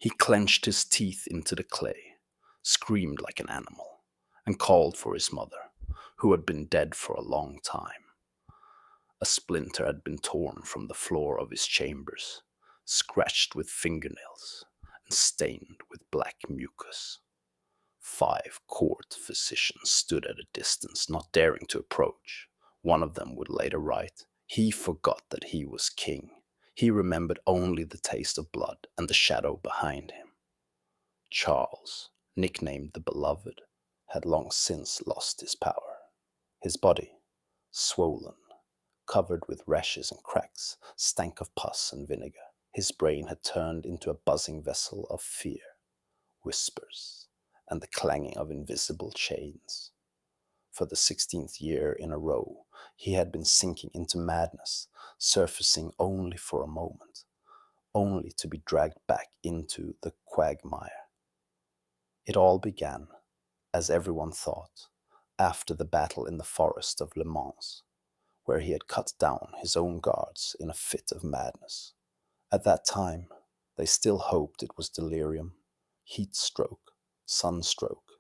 He clenched his teeth into the clay, screamed like an animal, and called for his mother, who had been dead for a long time. A splinter had been torn from the floor of his chambers, scratched with fingernails, and stained with black mucus. 5 court physicians stood at a distance, not daring to approach. One of them would later write, "He forgot that he was king. He remembered only the taste of blood and the shadow behind him." Charles, nicknamed the Beloved, had long since lost his power. His body, swollen, covered with rashes and cracks, stank of pus and vinegar. His brain had turned into a buzzing vessel of fear, whispers, and the clanging of invisible chains. For the 16th year in a row, he had been sinking into madness, surfacing only for a moment, only to be dragged back into the quagmire. It all began, as everyone thought, after the battle in the forest of Le Mans, where he had cut down his own guards in a fit of madness. At that time, they still hoped it was delirium, heat stroke, sunstroke.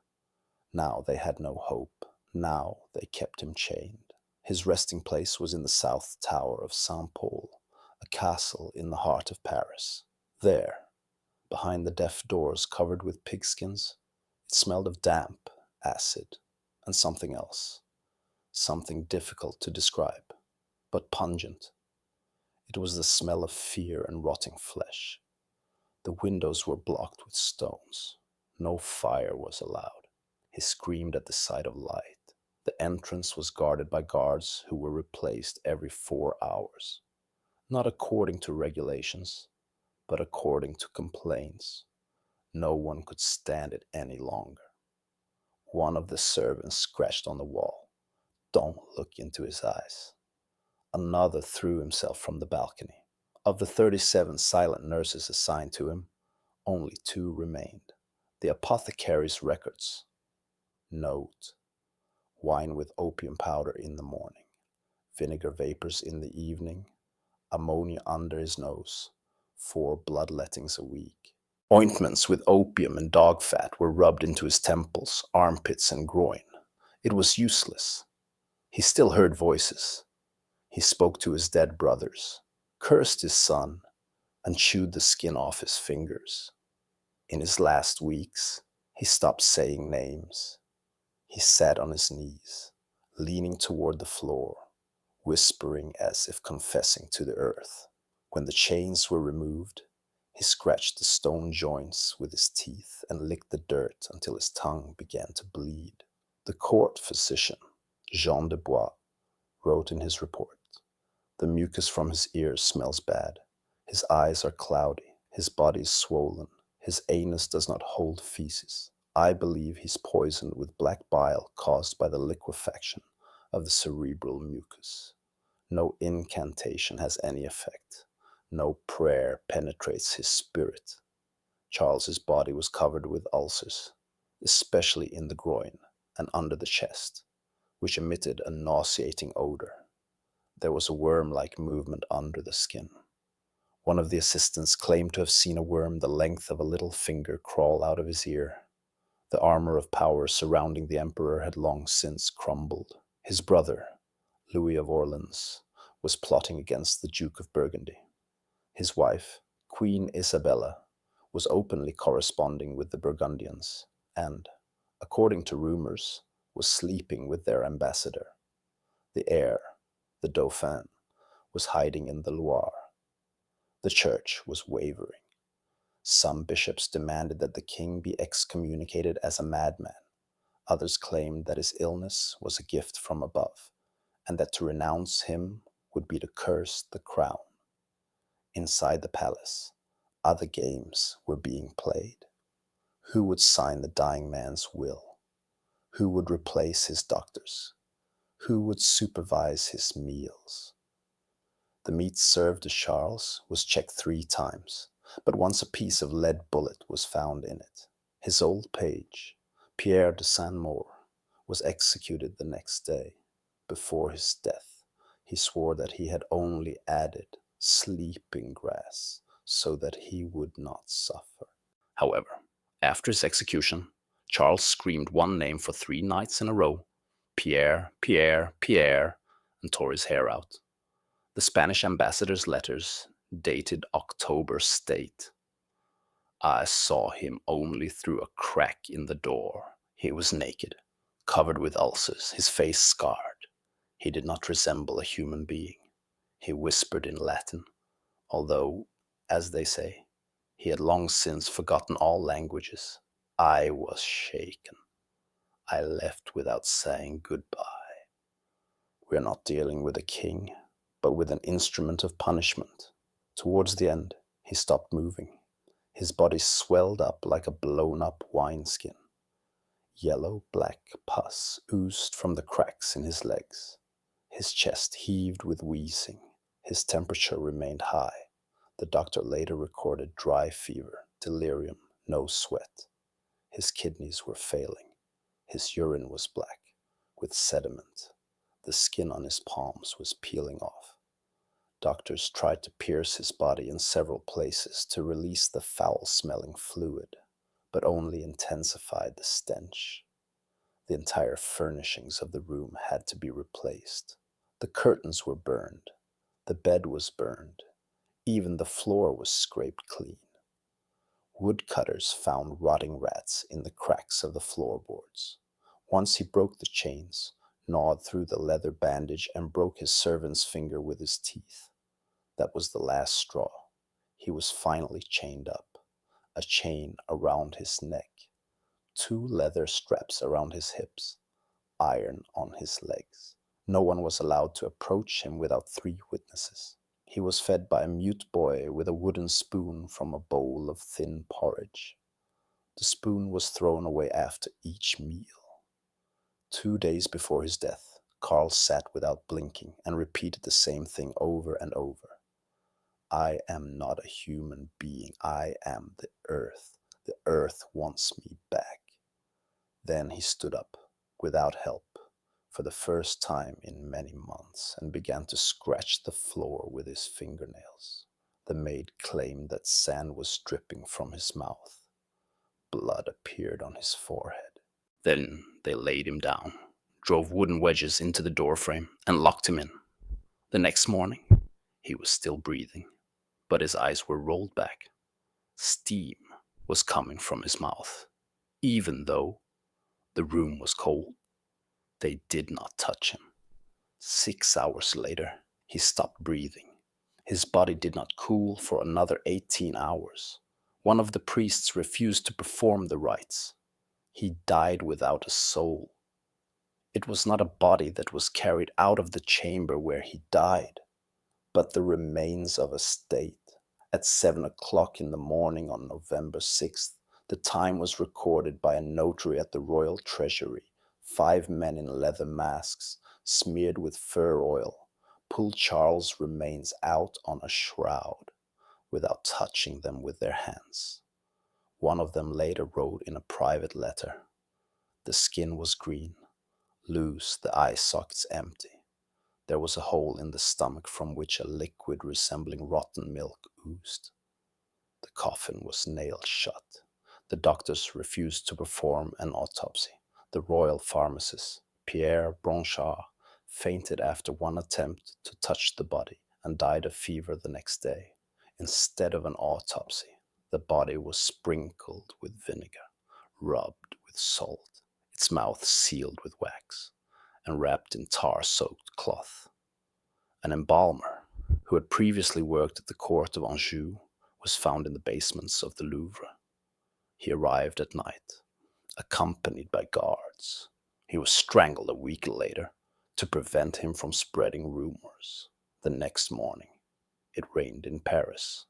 Now they had no hope. Now they kept him chained. His resting place was in the south tower of Saint Paul, a castle in the heart of Paris. There, behind the deaf doors covered with pigskins, it smelled of damp, acid, and something else. Something difficult to describe, but pungent. It was the smell of fear and rotting flesh. The windows were blocked with stones. No fire was allowed. He screamed at the sight of light. The entrance was guarded by guards who were replaced every 4 hours. Not according to regulations, but according to complaints. No one could stand it any longer. One of the servants scratched on the wall, "Don't look into his eyes." Another threw himself from the balcony. Of the 37 silent nurses assigned to him, only 2 remained. The apothecary's records. Note: wine with opium powder in the morning, vinegar vapors in the evening, ammonia under his nose, 4 bloodlettings a week. Ointments with opium and dog fat were rubbed into his temples, armpits, and groin. It was useless. He still heard voices. He spoke to his dead brothers, cursed his son, and chewed the skin off his fingers. In his last weeks, he stopped saying names. He sat on his knees, leaning toward the floor, whispering as if confessing to the earth. When the chains were removed, he scratched the stone joints with his teeth and licked the dirt until his tongue began to bleed. The court physician, Jean de Bois, wrote in his report, "The mucus from his ears smells bad. His eyes are cloudy. His body is swollen. His anus does not hold feces. I believe he's poisoned with black bile caused by the liquefaction of the cerebral mucus. No incantation has any effect. No prayer penetrates his spirit." Charles's body was covered with ulcers, especially in the groin and under the chest, which emitted a nauseating odor. There was a worm-like movement under the skin. One of the assistants claimed to have seen a worm the length of a little finger crawl out of his ear. The armor of power surrounding the emperor had long since crumbled. His brother, Louis of Orleans, was plotting against the Duke of Burgundy. His wife, Queen Isabella, was openly corresponding with the Burgundians and, according to rumors, was sleeping with their ambassador. The heir, the Dauphin, was hiding in the Loire. The church was wavering. Some bishops demanded that the king be excommunicated as a madman. Others claimed that his illness was a gift from above, and that to renounce him would be to curse the crown. Inside the palace, other games were being played. Who would sign the dying man's will? Who would replace his doctors? Who would supervise his meals? The meat served to Charles was checked 3 times, but once a piece of lead bullet was found in it. His old page, Pierre de Saint-Maur, was executed the next day. Before his death, he swore that he had only added sleeping grass so that he would not suffer. However, after his execution, Charles screamed one name for 3 nights in a row: Pierre, Pierre, Pierre, and tore his hair out. The Spanish ambassador's letters, dated October, state: I saw him only through a crack in the door. He was naked, covered with ulcers, his face scarred. He did not resemble a human being. He whispered in Latin, although, as they say, he had long since forgotten all languages. I was shaken. I left without saying goodbye. We are not dealing with a king, but with an instrument of punishment. Towards the end, he stopped moving. His body swelled up like a blown up wineskin. Yellow-black pus oozed from the cracks in his legs. His chest heaved with wheezing. His temperature remained high. The doctor later recorded dry fever, delirium, no sweat. His kidneys were failing. His urine was black, with sediment. The skin on his palms was peeling off. Doctors tried to pierce his body in several places to release the foul-smelling fluid, but only intensified the stench. The entire furnishings of the room had to be replaced. The curtains were burned. The bed was burned. Even the floor was scraped clean. Woodcutters found rotting rats in the cracks of the floorboards. Once he broke the chains, gnawed through the leather bandage, and broke his servant's finger with his teeth. That was the last straw. He was finally chained up. A chain around his neck, 2 leather straps around his hips, iron on his legs. No one was allowed to approach him without 3 witnesses. He was fed by a mute boy with a wooden spoon from a bowl of thin porridge. The spoon was thrown away after each meal. 2 days before his death, Carl sat without blinking and repeated the same thing over and over. I am not a human being. I am the earth. The earth wants me back. Then he stood up, without help, for the first time in many months, and began to scratch the floor with his fingernails. The maid claimed that sand was dripping from his mouth. Blood appeared on his forehead. Then they laid him down, drove wooden wedges into the doorframe, and locked him in. The next morning, he was still breathing, but his eyes were rolled back. Steam was coming from his mouth. Even though the room was cold, they did not touch him. 6 hours later, he stopped breathing. His body did not cool for another 18 hours. One of the priests refused to perform the rites. He died without a soul. It was not a body that was carried out of the chamber where he died, but the remains of a state. At 7 o'clock in the morning on November 6th, the time was recorded by a notary at the Royal Treasury. 5 men in leather masks, smeared with fur oil, pulled Charles' remains out on a shroud, without touching them with their hands. One of them later wrote in a private letter, the skin was green, loose, the eye sockets empty. There was a hole in the stomach from which a liquid resembling rotten milk oozed. The coffin was nailed shut. The doctors refused to perform an autopsy. The royal pharmacist, Pierre Bronchard, fainted after one attempt to touch the body and died of fever the next day. Instead of an autopsy, the body was sprinkled with vinegar, rubbed with salt, its mouth sealed with wax, and wrapped in tar-soaked cloth. An embalmer, who had previously worked at the court of Anjou, was found in the basements of the Louvre. He arrived at night, accompanied by guards. He was strangled a week later to prevent him from spreading rumors. The next morning, it rained in Paris.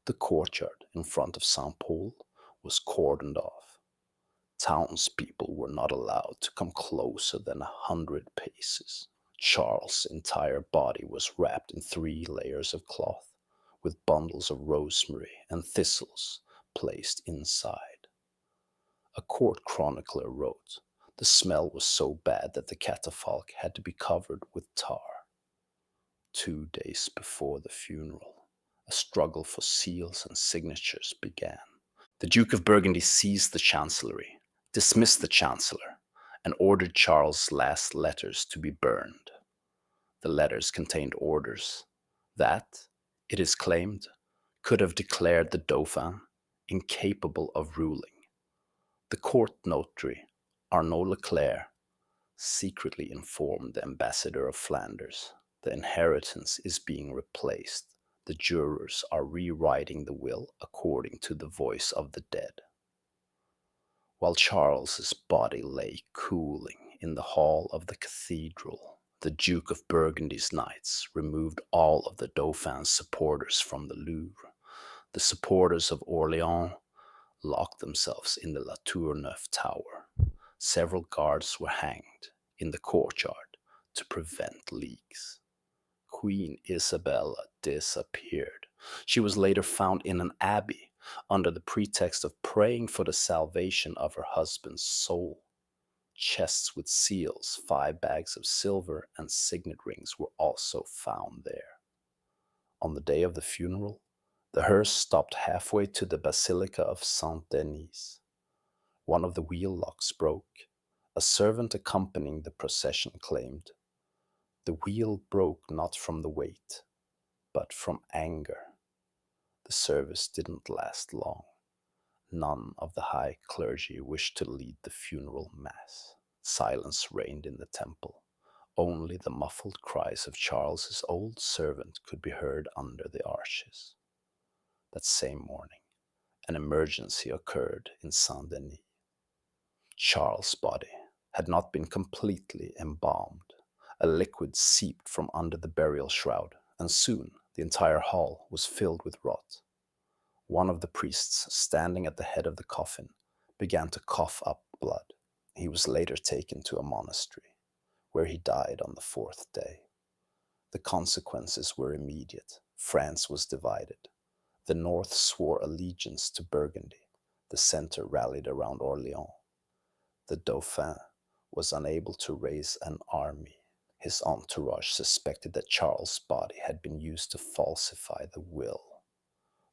The courtyard in front of Saint Paul was cordoned off. Townspeople were not allowed to come closer than 100 paces. Charles' entire body was wrapped in 3 layers of cloth, with bundles of rosemary and thistles placed inside. A court chronicler wrote, the smell was so bad that the catafalque had to be covered with tar. 2 days before the funeral, a struggle for seals and signatures began. The Duke of Burgundy seized the chancellery, dismissed the chancellor, and ordered Charles' last letters to be burned. The letters contained orders that, it is claimed, could have declared the Dauphin incapable of ruling. The court notary, Arnaud Leclerc, secretly informed the ambassador of Flanders the inheritance is being replaced. The jurors are rewriting the will according to the voice of the dead. While Charles's body lay cooling in the hall of the cathedral, the Duke of Burgundy's knights removed all of the Dauphin's supporters from the Louvre. The supporters of Orleans locked themselves in the La Tourneuve tower. Several guards were hanged in the courtyard to prevent leaks. Queen Isabella disappeared. She was later found in an abbey under the pretext of praying for the salvation of her husband's soul. Chests with seals, 5 bags of silver, and signet rings were also found there. On the day of the funeral, the hearse stopped halfway to the Basilica of Saint Denis. One of the wheel locks broke. A servant accompanying the procession claimed, "The wheel broke not from the weight, but from anger." The service didn't last long. None of the high clergy wished to lead the funeral mass. Silence reigned in the temple. Only the muffled cries of Charles's old servant could be heard under the arches. That same morning, an emergency occurred in Saint Denis. Charles' body had not been completely embalmed. A liquid seeped from under the burial shroud, and soon the entire hall was filled with rot. One of the priests standing at the head of the coffin began to cough up blood. He was later taken to a monastery, where he died on the 4th day. The consequences were immediate. France was divided. The north swore allegiance to Burgundy. The center rallied around Orleans. The Dauphin was unable to raise an army. His entourage suspected that Charles' body had been used to falsify the will.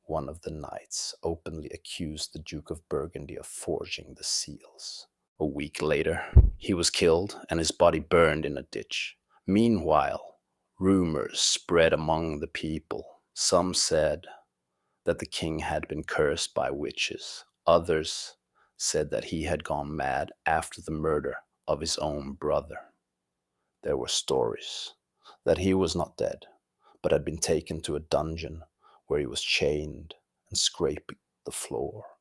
One of the knights openly accused the Duke of Burgundy of forging the seals. A week later, he was killed and his body burned in a ditch. Meanwhile, rumors spread among the people. Some said that the king had been cursed by witches. Others said that he had gone mad after the murder of his own brother. There were stories that he was not dead, but had been taken to a dungeon where he was chained and scraping the floor.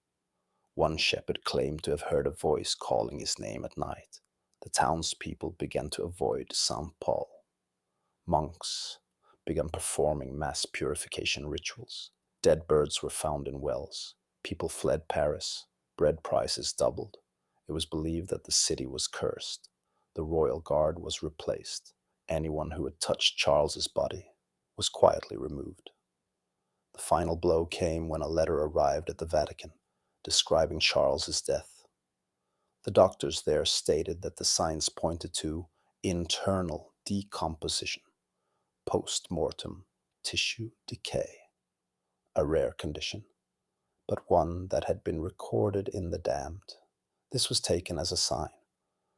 One shepherd claimed to have heard a voice calling his name at night. The townspeople began to avoid St. Paul. Monks began performing mass purification rituals. Dead birds were found in wells. People fled Paris. Bread prices doubled. It was believed that the city was cursed. The royal guard was replaced. Anyone who had touched Charles's body was quietly removed. The final blow came when a letter arrived at the Vatican describing Charles's death. The doctors there stated that the signs pointed to internal decomposition, post-mortem tissue decay, a rare condition, but one that had been recorded in the damned. This was taken as a sign.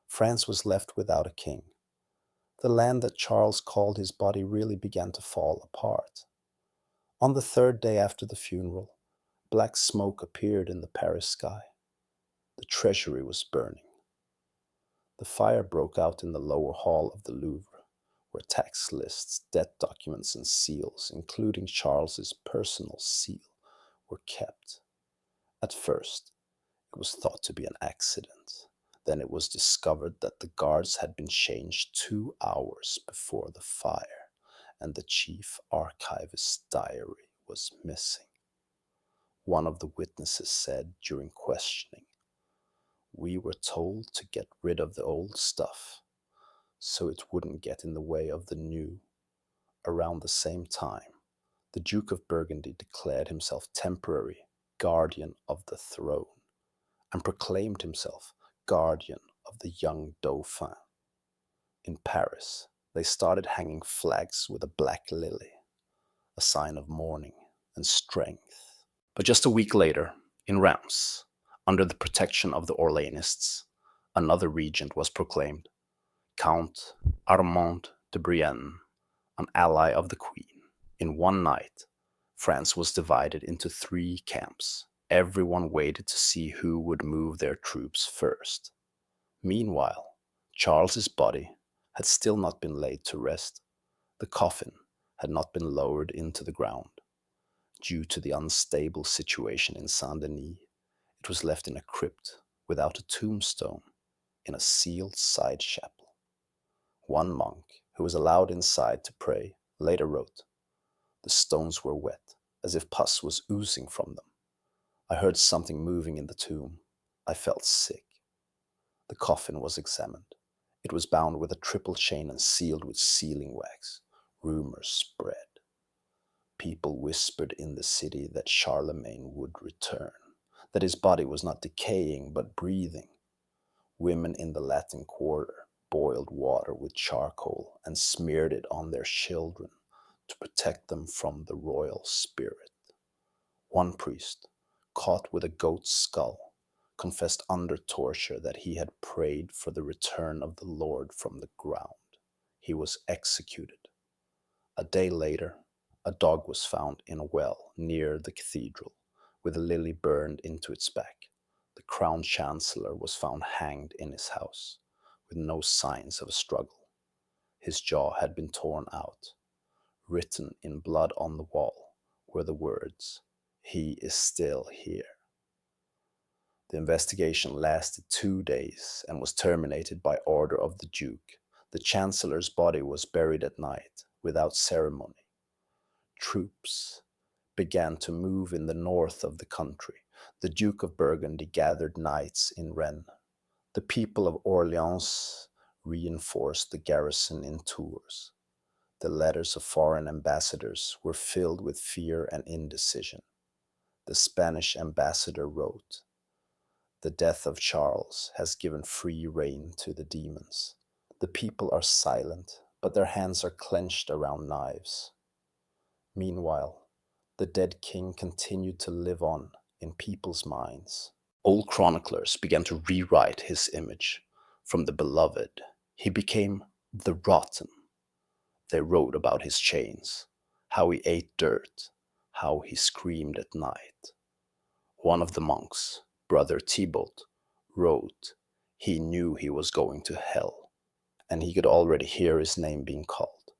France was left without a king. The land that Charles called his body really began to fall apart. On the 3rd day after the funeral, black smoke appeared in the Paris sky. The treasury was burning. The fire broke out in the lower hall of the Louvre, where tax lists, debt documents, and seals, including Charles's personal seal, were kept. At first, it was thought to be an accident. Then it was discovered that the guards had been changed 2 hours before the fire, and the chief archivist's diary was missing. One of the witnesses said during questioning, "We were told to get rid of the old stuff, so it wouldn't get in the way of the new." Around the same time, the Duke of Burgundy declared himself temporary guardian of the throne and proclaimed himself guardian of the young Dauphin. In Paris, they started hanging flags with a black lily, a sign of mourning and strength. But just a week later, In Reims, under the protection of the Orleanists, another regent was proclaimed, Count Armand de Brienne, an ally of the Queen. In one night, France was divided into three camps. Everyone waited to see who would move their troops first. Meanwhile, Charles's body had still not been laid to rest. The coffin had not been lowered into the ground. Due to the unstable situation in Saint Denis, it was left in a crypt without a tombstone in a sealed side chapel. One monk, who was allowed inside to pray, later wrote, "The stones were wet, as if pus was oozing from them. I heard something moving in the tomb. I felt sick." The coffin was examined. It was bound with a triple chain and sealed with sealing wax. Rumors spread. People whispered in the city that Charlemagne would return, that his body was not decaying but breathing. Women in the Latin Quarter boiled water with charcoal and smeared it on their children to protect them from the royal spirit. One priest, caught with a goat's skull, confessed under torture that he had prayed for the return of the Lord from the ground. He was executed. A day later, a dog was found in a well near the cathedral, with a lily burned into its back. The crown chancellor was found hanged in his house, with no signs of a struggle. His jaw had been torn out. Written in blood on the wall were the words, "He is still here." The investigation lasted 2 days and was terminated by order of the Duke. The Chancellor's body was buried at night, without ceremony. Troops began to move in the north of the country. The Duke of Burgundy gathered knights in Rennes. The people of Orleans reinforced the garrison in Tours. The letters of foreign ambassadors were filled with fear and indecision. The Spanish ambassador wrote, "The death of Charles has given free rein to the demons. The people are silent, but their hands are clenched around knives." Meanwhile, the dead king continued to live on in people's minds. Old chroniclers began to rewrite his image. From the beloved, he became the rotten. They wrote about his chains, how he ate dirt, how he screamed at night. One of the monks, Brother Thibault, wrote he knew he was going to hell, and he could already hear his name being called.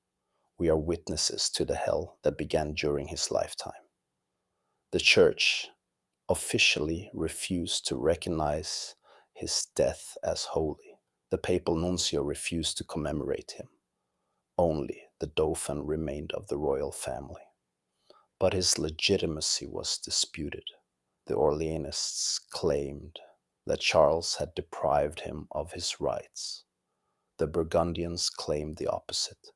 We are witnesses to the hell that began during his lifetime. The church officially refused to recognize his death as holy. The papal nuncio refused to commemorate him. Only the Dauphin remained of the royal family. But his legitimacy was disputed. The Orleanists claimed that Charles had deprived him of his rights. The Burgundians claimed the opposite,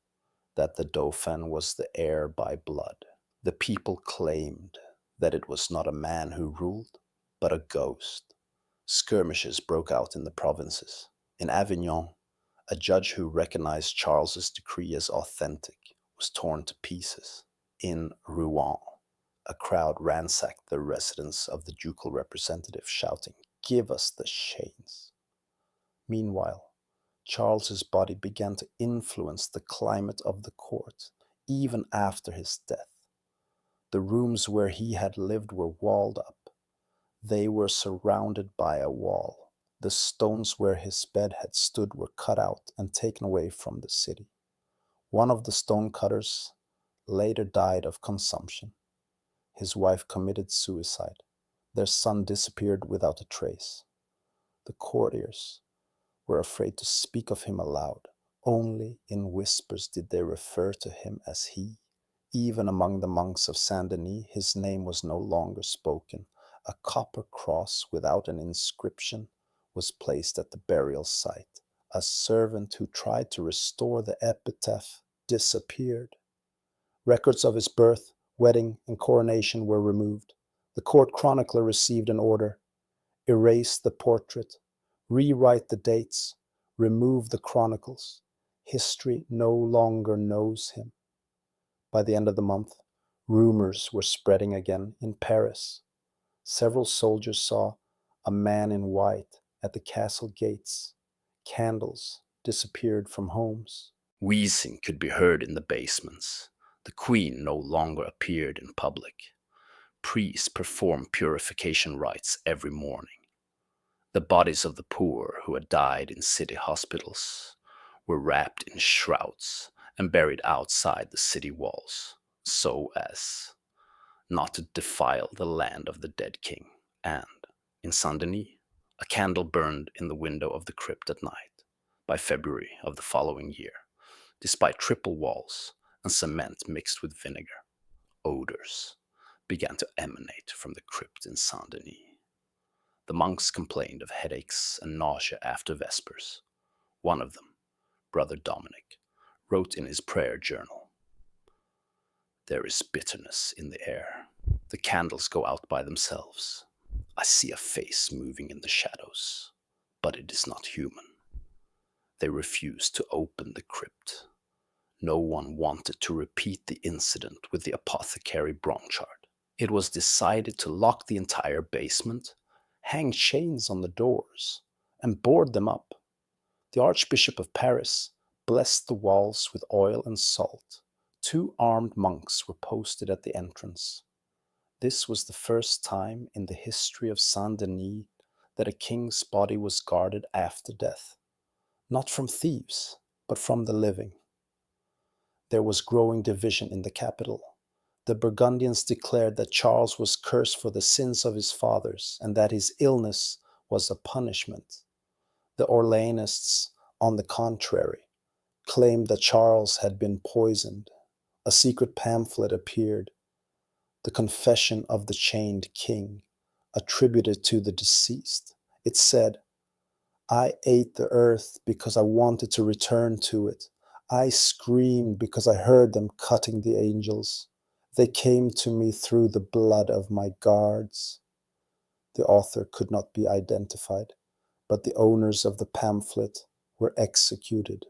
that the Dauphin was the heir by blood. The people claimed that it was not a man who ruled, but a ghost. Skirmishes broke out in the provinces. In Avignon, a judge who recognized Charles's decree as authentic was torn to pieces. In Rouen, a crowd ransacked the residence of the ducal representative, shouting, "Give us the chains." Meanwhile, Charles's body began to influence the climate of the court, even after his death. The rooms where he had lived were walled up. They were surrounded by a wall. The stones where his bed had stood were cut out and taken away from the city. One of the stonecutters later died of consumption. His wife committed suicide. Their son disappeared without a trace. The courtiers were afraid to speak of him aloud. Only in whispers did they refer to him as he. Even among the monks of Saint Denis, his name was no longer spoken. A copper cross without an inscription was placed at the burial site. A servant who tried to restore the epitaph disappeared. Records of his birth, wedding, and coronation were removed. The court chronicler received an order: erase the portrait, rewrite the dates, remove the chronicles. History no longer knows him. By the end of the month, rumors were spreading again in Paris. Several soldiers saw a man in white at the castle gates. Candles disappeared from homes. Wheezing could be heard in the basements. The queen no longer appeared in public. Priests performed purification rites every morning. The bodies of the poor who had died in city hospitals were wrapped in shrouds and buried outside the city walls, so as not to defile the land of the dead king. And in Saint Denis, a candle burned in the window of the crypt at night by February of the following year, despite triple walls and cement mixed with vinegar. Odors began to emanate from the crypt in Saint Denis. The monks complained of headaches and nausea after Vespers. One of them, Brother Dominic, wrote in his prayer journal, "There is bitterness in the air. The candles go out by themselves. I see a face moving in the shadows, but it is not human." They refused to open the crypt. No one wanted to repeat the incident with the apothecary Bronchard. It was decided to lock the entire basement, hang chains on the doors, and board them up. The Archbishop of Paris blessed the walls with oil and salt. 2 armed monks were posted at the entrance. This was the first time in the history of Saint Denis that a king's body was guarded after death, not from thieves, but from the living. There was growing division in the capital. The Burgundians declared that Charles was cursed for the sins of his fathers and that his illness was a punishment. The Orleanists, on the contrary, claimed that Charles had been poisoned. A secret pamphlet appeared, the Confession of the Chained King, attributed to the deceased. It said, "I ate the earth because I wanted to return to it. I screamed because I heard them cutting the angels. They came to me through the blood of my guards." The author could not be identified, but the owners of the pamphlet were executed.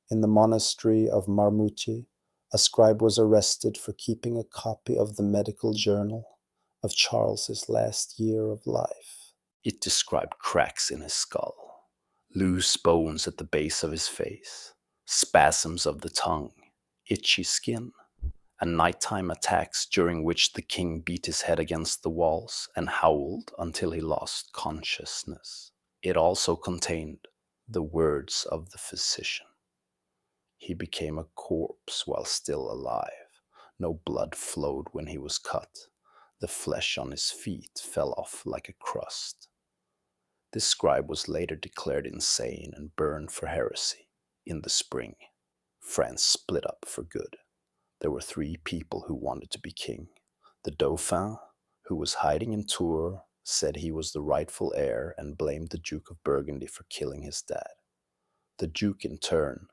In the monastery of Marmoutier, a scribe was arrested for keeping a copy of the medical journal of Charles's last year of life. It described cracks in his skull, loose bones at the base of his face, spasms of the tongue, itchy skin, and nighttime attacks during which the king beat his head against the walls and howled until he lost consciousness. It also contained the words of the physician. He became a corpse while still alive. No blood flowed when he was cut. The flesh on his feet fell off like a crust. This scribe was later declared insane and burned for heresy. In the spring, France split up for good. There were 3 people who wanted to be king. The Dauphin, who was hiding in Tours, said he was the rightful heir and blamed the Duke of Burgundy for killing his dad. The Duke, in turn,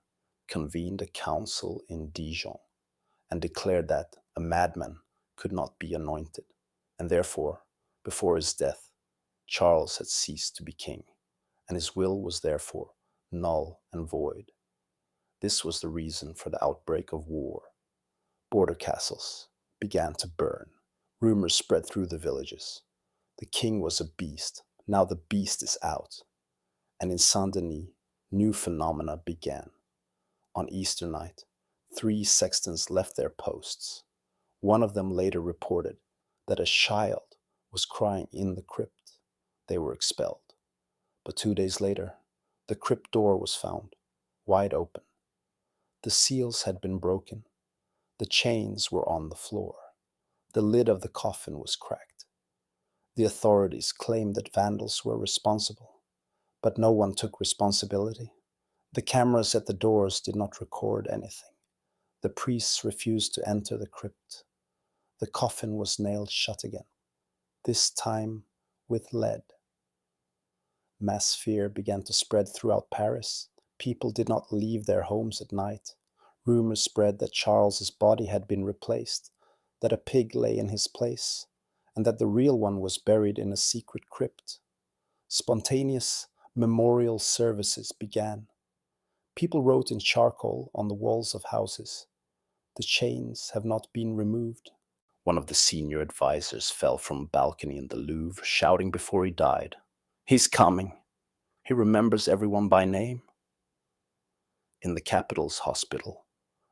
convened a council in Dijon and declared that a madman could not be anointed, and therefore, before his death, Charles had ceased to be king, and his will was therefore null and void. This was the reason for the outbreak of war. Border castles began to burn. Rumors spread through the villages. The king was a beast. Now the beast is out. And in Saint Denis, new phenomena began. On Easter night, 3 sextons left their posts. One of them later reported that a child was crying in the crypt. They were expelled. But 2 days later, the crypt door was found, wide open. The seals had been broken. The chains were on the floor. The lid of the coffin was cracked. The authorities claimed that vandals were responsible, but no one took responsibility. The cameras at the doors did not record anything. The priests refused to enter the crypt. The coffin was nailed shut again, this time with lead. Mass fear began to spread throughout Paris. People did not leave their homes at night. Rumors spread that Charles's body had been replaced, that a pig lay in his place, and that the real one was buried in a secret crypt. Spontaneous memorial services began. People wrote in charcoal on the walls of houses, "The chains have not been removed." One of the senior advisors fell from a balcony in the Louvre, shouting before he died, "He's coming! He remembers everyone by name." In the capital's hospital,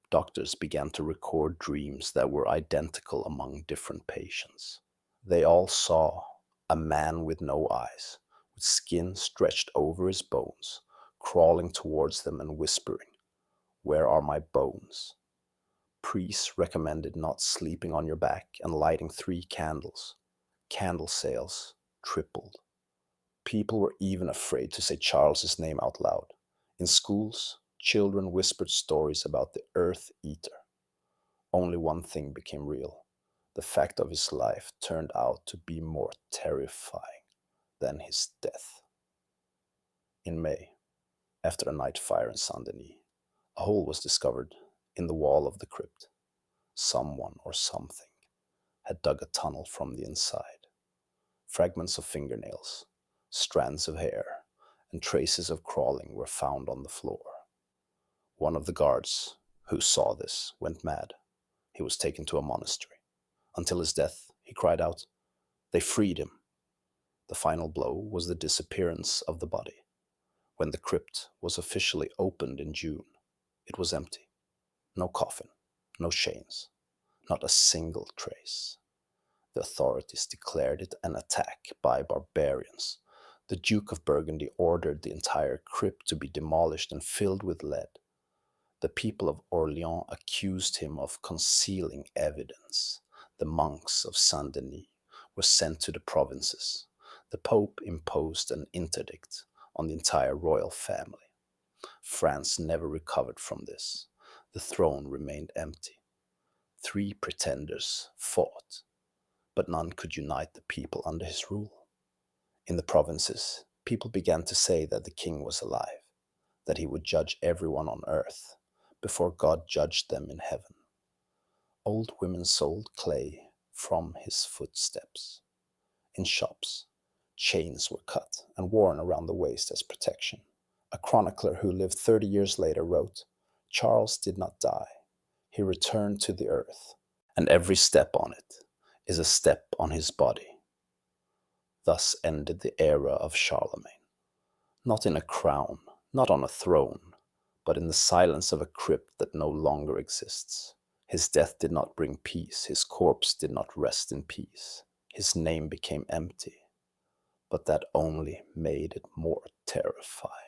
doctors began to record dreams that were identical among different patients. They all saw a man with no eyes, with skin stretched over his bones, crawling towards them and whispering, "Where are my bones?" Priests recommended not sleeping on your back and lighting 3 candles. Candle sales tripled. People were even afraid to say Charles's name out loud. In schools, children whispered stories about the Earth Eater. Only one thing became real. The fact of his life turned out to be more terrifying than his death. In May, after a night fire in Saint Denis, a hole was discovered in the wall of the crypt. Someone or something had dug a tunnel from the inside. Fragments of fingernails, strands of hair, and traces of crawling were found on the floor. One of the guards who saw this went mad. He was taken to a monastery. Until his death, he cried out, "They freed him." The final blow was the disappearance of the body. When the crypt was officially opened in June, it was empty. No coffin, no chains, not a single trace. The authorities declared it an attack by barbarians. The Duke of Burgundy ordered the entire crypt to be demolished and filled with lead. The people of Orleans accused him of concealing evidence. The monks of Saint Denis were sent to the provinces. The Pope imposed an interdict on the entire royal family. France never recovered from this. The throne remained empty. 3 pretenders fought, but none could unite the people under his rule. In the provinces, people began to say that the king was alive, that he would judge everyone on earth before God judged them in heaven. Old women sold clay from his footsteps. In shops, chains were cut and worn around the waist as protection. A chronicler who lived 30 years later wrote, "Charles did not die. He returned to the earth, and every step on it is a step on his body." Thus ended the era of Charlemagne. Not in a crown, not on a throne, but in the silence of a crypt that no longer exists. His death did not bring peace, his corpse did not rest in peace. His name became empty, but that only made it more terrifying.